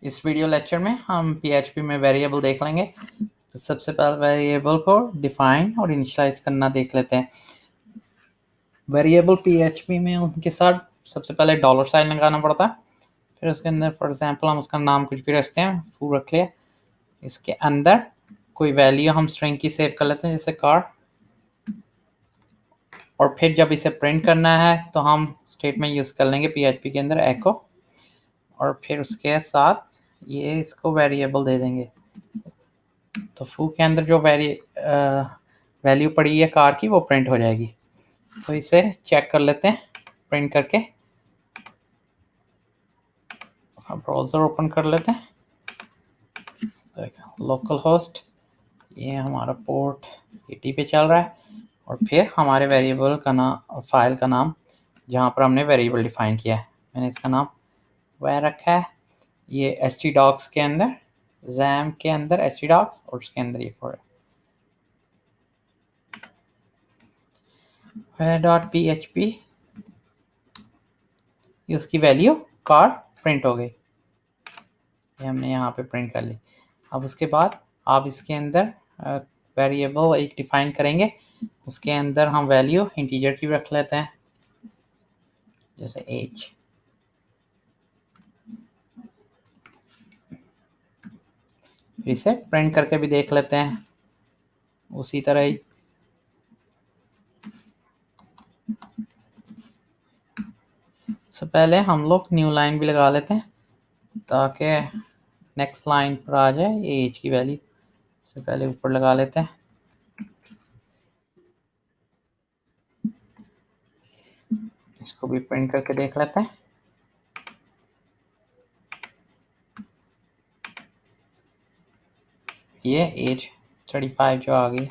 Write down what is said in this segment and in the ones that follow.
इस video lecture में हम PHP में वेरिएबल देख लेंगे। तो सबसे पहले वेरिएबल को डिफाइन और इनिशियलाइज करना देख लेते हैं। वेरिएबल PHP में उनके साथ सबसे पहले डॉलर साइन लगाना पड़ता है। फिर उसके अंदर फॉर एग्जांपल हम उसका नाम कुछ भी रखते हैं, फू रख लिया। इसके अंदर कोई वैल्यू हम स्ट्रिंग की सेव कर लेते हैं, जैसे कार। और फिर जब इसे प्रिंट करना है तो हम स्टेटमेंट यूज़ कर लेंगे PHP के अंदर एको, और फिर उसके साथ ये इसको वेरिएबल दे देंगे। तो फू के अंदर जो वैल्यू पड़ी है कार की वो प्रिंट हो जाएगी। तो इसे चेक कर लेते हैं प्रिंट करके। ब्राउज़र ओपन कर लेते हैं। लोकल होस्ट, ये हमारा पोर्ट 80 पे चल रहा है। और फिर हमारे वेरिएबल का नाम, फाइल का नाम जहाँ पर हमने वेरिएबल डिफाइन किया है, मैंने इसका नाम वह रखा है। ये htdocs के अंदर, जैम के अंदर htdocs, और उसके अंदर ये फोर .php, ये उसकी वैल्यू कार प्रिंट हो गई। ये हमने यहाँ पे प्रिंट कर ली। अब उसके बाद आप इसके अंदर वेरिएबल एक डिफाइन करेंगे, उसके अंदर हम वैल्यू इंटीजर की रख लेते हैं, जैसे एज। फिर इसे प्रिंट करके भी देख लेते हैं उसी तरह ही। सबसे पहले हम लोग न्यू लाइन भी लगा लेते हैं ताकि नेक्स्ट लाइन पर आ जाए ये एज की वैल्यू। सबसे पहले ऊपर लगा लेते हैं। इसको भी प्रिंट करके देख लेते हैं। ये एज 35 जो आ गई।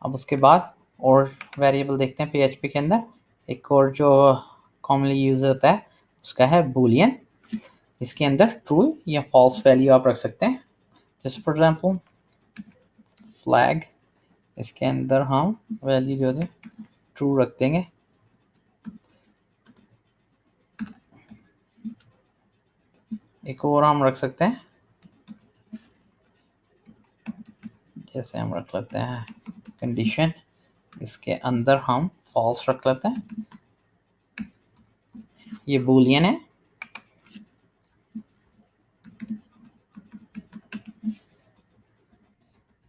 अब उसके बाद और वेरिएबल देखते हैं PHP के अंदर। एक और जो कॉमनली यूज होता है उसका है बूलियन। इसके अंदर ट्रू या फॉल्स वैल्यू आप रख सकते हैं, जैसे फॉर एग्जांपल फ्लैग। इसके अंदर हम वैल्यू जो है ट्रू रख देंगे। एक और हम रख सकते हैं, जैसे हम रख लेते हैं कंडीशन। इसके अंदर हम फॉल्स रख लेते हैं। ये बूलियन है।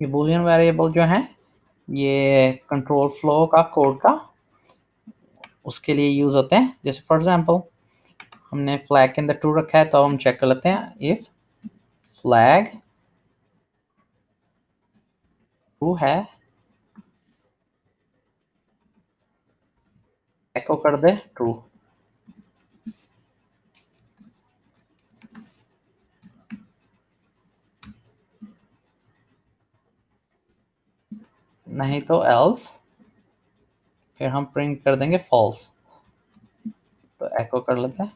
ये बूलियन वेरिएबल जो है ये कंट्रोल फ्लो का कोड का उसके लिए यूज होते हैं। जैसे फॉर एग्जांपल हमने फ्लैग के अंदर ट्रू रखा है, तो हम चेक कर लेते हैं इफ फ्लैग ट्रू है, एको कर दे ट्रू। नहीं तो एल्स, फिर हम प्रिंट कर देंगे फॉल्स। तो एको कर लेते हैं।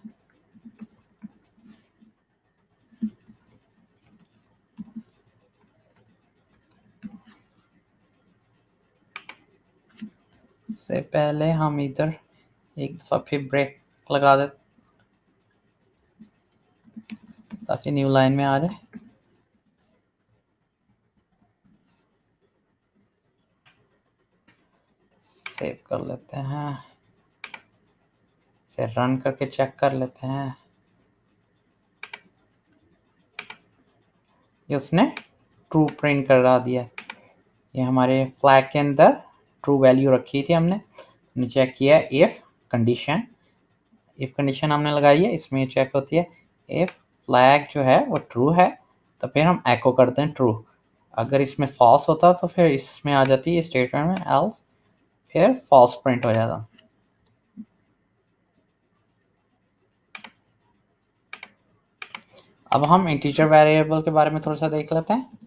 से पहले हम इधर एक दफ़ा फिर ब्रेक लगा देते ताकि न्यू लाइन में आ जाए। सेव कर लेते हैं, इसे रन करके चेक कर लेते हैं। ये उसने ट्रू प्रिंट करा दिया। ये हमारे फ्लैग के अंदर ट्रू वैल्यू रखी थी हमने चेक किया इफ कंडीशन। इफ कंडीशन हमने लगाई है, इसमें चेक होती है इफ फ्लैग जो है वो ट्रू है तो फिर हम एको करते हैं ट्रू। अगर इसमें फॉल्स होता तो फिर इसमें आ जाती है स्टेटमेंट में एल्स, फिर फॉल्स प्रिंट हो जाता। अब हम इंटीजर वेरिएबल के बारे में थोड़ा सा देख लेते हैं।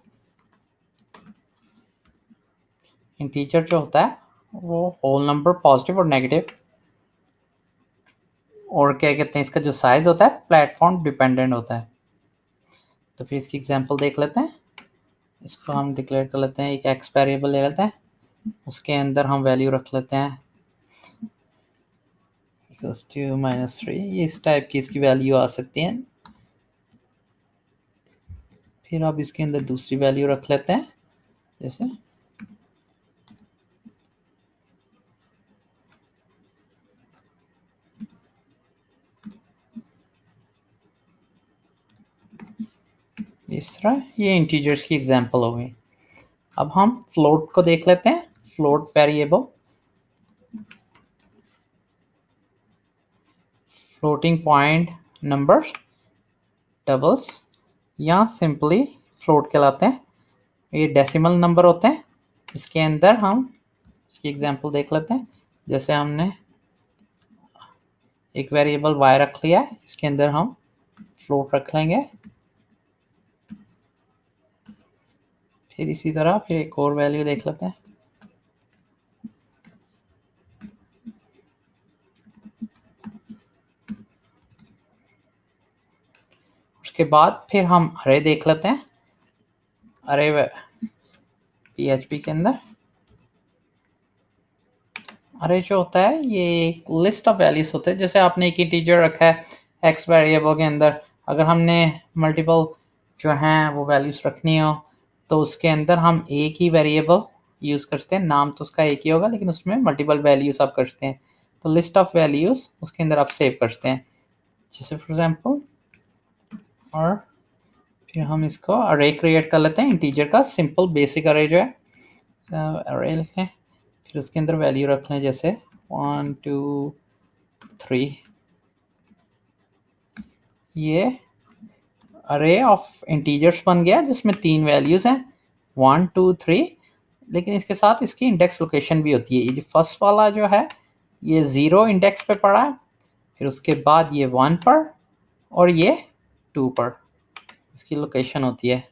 इंटीजर जो होता है वो होल नंबर, पॉजिटिव और नेगेटिव, और क्या कहते हैं इसका जो साइज होता है प्लेटफॉर्म डिपेंडेंट होता है। तो फिर इसकी एग्जांपल देख लेते हैं। इसको हम डिक्लेयर कर लेते हैं, एक एक्स वेरिएबल ले लेते हैं, उसके अंदर हम वैल्यू रख लेते हैं -3। ये इस टाइप की इसकी वैल्यू आ सकती है। फिर अब इसके अंदर दूसरी वैल्यू रख लेते हैं, जैसे इस तरह। ये इंटीजर्स की एग्जांपल हो गई। अब हम फ्लोट को देख लेते हैं। Float variable, floating point numbers, doubles या सिंपली फ्लोट कहलाते हैं। ये डेसिमल नंबर होते हैं। इसके अंदर हम इसकी एग्जांपल देख लेते हैं। जैसे हमने एक वेरिएबल y रख लिया है, इसके अंदर हम फ्लोट रख लेंगे। फिर इसी तरह फिर एक और वैल्यू देख लेते हैं। उसके बाद फिर हम अरे देख लेते हैं। अरे PHP के अंदर अरे जो होता है ये एक लिस्ट ऑफ वैल्यूज होते हैं। जैसे आपने एक इंटीजर रखा है x वेरिएबल के अंदर, अगर हमने मल्टीपल जो हैं वो वैल्यूज रखनी हो तो उसके अंदर हम एक ही वेरिएबल यूज़ करते हैं। नाम तो उसका एक ही होगा लेकिन उसमें मल्टीपल वैल्यूज आप करते हैं, तो लिस्ट ऑफ वैल्यूज उसके अंदर आप सेव करते हैं। जैसे फॉर एग्जांपल, और फिर हम इसको अरे क्रिएट कर लेते हैं इंटीजर का, सिंपल बेसिक अरे जो है अरे लिख लें। फिर उसके अंदर वैल्यू रख लें, जैसे 1 2 3। ये अरे ऑफ इंटीजर्स बन गया जिसमें 3 वैल्यूज हैं 1 2 3, लेकिन इसके साथ इसकी इंडेक्स लोकेशन भी होती है। ये जो फर्स्ट वाला जो है ये 0 इंडेक्स पे पड़ा है, फिर उसके बाद ये 1 पर और ये 2 पर इसकी लोकेशन होती है।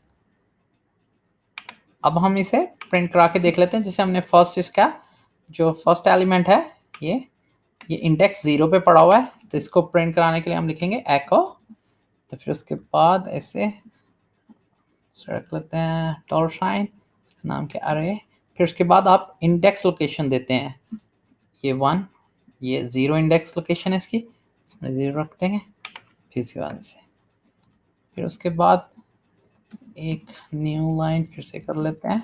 अब हम इसे प्रिंट करा के देख लेते हैं। जैसे हमने फर्स्ट इसका जो फर्स्ट एलिमेंट है ये इंडेक्स 0 पे पड़ा हुआ है, तो इसको प्रिंट कराने के लिए हम लिखेंगे एको। तो फिर उसके बाद ऐसे रख लेते हैं डॉलर साइन नाम के अरे। फिर उसके बाद आप इंडेक्स लोकेशन देते हैं, ये 1, ये 0 इंडेक्स लोकेशन है इसकी, इसमें 0 रखते हैं। फिर इसके बाद से फिर उसके बाद एक न्यू लाइन फिर से कर लेते हैं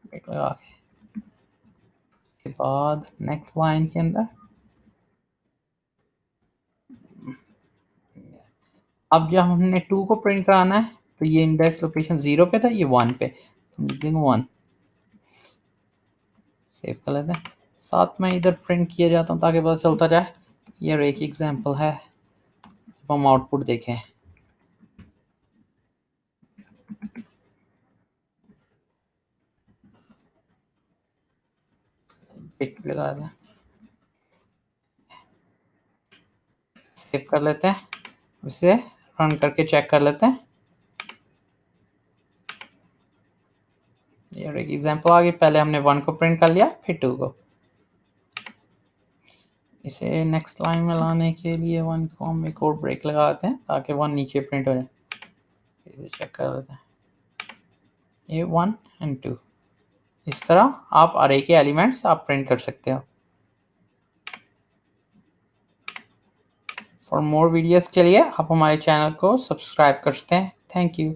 ब्रेक लगा के। उसके बाद नेक्स्ट लाइन के अंदर अब जब हमने 2 को प्रिंट कराना है तो ये इंडेक्स लोकेशन 0 पे था, ये 1 पे, तो लिख देंगे 1। सेव कर लेते हैं। साथ में इधर प्रिंट किया जाता हूँ ताकि पता चलता जाए। ये एक एग्जांपल है, जब हम आउटपुट देखें। पिक लगा दें, सेव कर लेते हैं, इसे रन करके चेक कर लेते हैं। ये एक एग्जांपल आ गई। पहले हमने 1 को प्रिंट कर लिया, फिर 2 को। इसे नेक्स्ट लाइन में लाने के लिए 1 को हम एक और ब्रेक लगाते हैं ताकि 1 नीचे प्रिंट हो जाए। इसे चेक कर लेते हैं, ये 1 एंड 2। इस तरह आप अरे के एलिमेंट्स आप प्रिंट कर सकते हो। फॉर मोर वीडियोस के लिए आप हमारे चैनल को सब्सक्राइब कर सकते हैं। Thank you.